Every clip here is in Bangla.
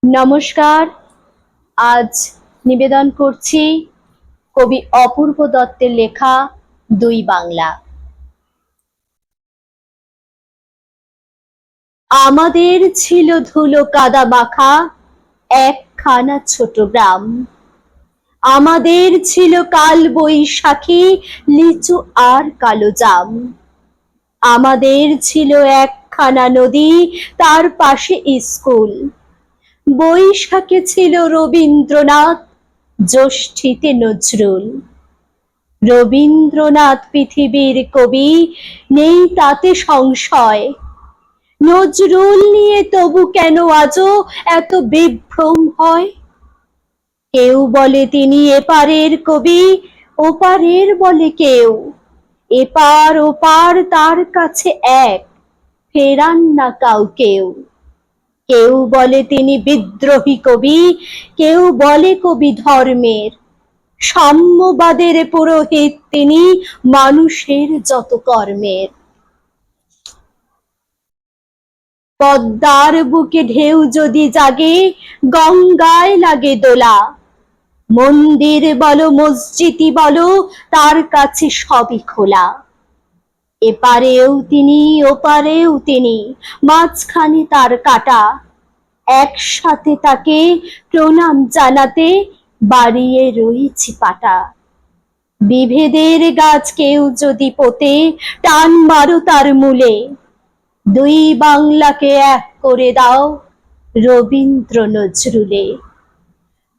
নমস্কার। আজ নিবেদন করছি কবি অপূর্ব দত্তের লেখা দুই বাংলা। আমাদের ছিল ধুলো কাদা মাখা একখানা ছোট গ্রাম। আমাদের ছিল কাল বৈশাখী লিচু আর কালো জাম। আমাদের ছিল একখানা নদী, তার পাশে স্কুল। বৈশাখে ছিল রবীন্দ্রনাথ, জ্যৈষ্ঠীতে নজরুল। রবীন্দ্রনাথ পৃথিবীর কবি, নেই তাতে সংশয়। নজরুল নিয়ে তবু কেন আজও এত বিভ্রম হয়? কেউ বলে তিনি এপারের কবি, ওপারের বলে কেউ। এপার ওপার তার কাছে এক, ফেরান না কাউকেও। কেউ বলে তিনি বিদ্রোহী কবি, কেউ বলে কবি ধর্মের। সাম্যবাদের পুরোহিত তিনি, মানুষের যত কর্মের। পদ্মার বুকে ঢেউ যদি জাগে, গঙ্গায় লাগে দোলা। মন্দির বলো মসজিদই বলো, তার কাছে সবই খোলা। এপারেও তিনি ওপারেও তিনি, মাঝখানে তার কাটা। একসাথে তাকে প্রণাম জানাতে বাড়িয়ে রয়েছি পাটা। বিভেদের গাছ কেউ যদি পোতে, টান মারো তার মূলে। দুই বাংলাকে এক করে দাও রবীন্দ্র নজরুলে।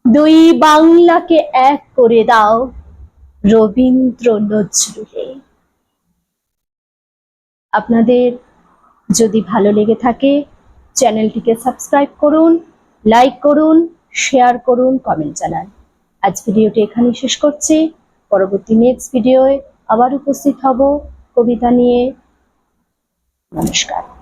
দুই বাংলাকে এক করে দাও রবীন্দ্র নজরুলে। আপনাদের যদি ভালো লেগে থাকে চ্যানেলটিকে সাবস্ক্রাইব করুন, লাইক করুন, শেয়ার করুন, কমেন্ট জানান। আজ ভিডিওটি এখানেই শেষ করছি। পরবর্তী নেক্সট ভিডিওয়ে আবার উপস্থিত হব কবিতা নিয়ে। নমস্কার।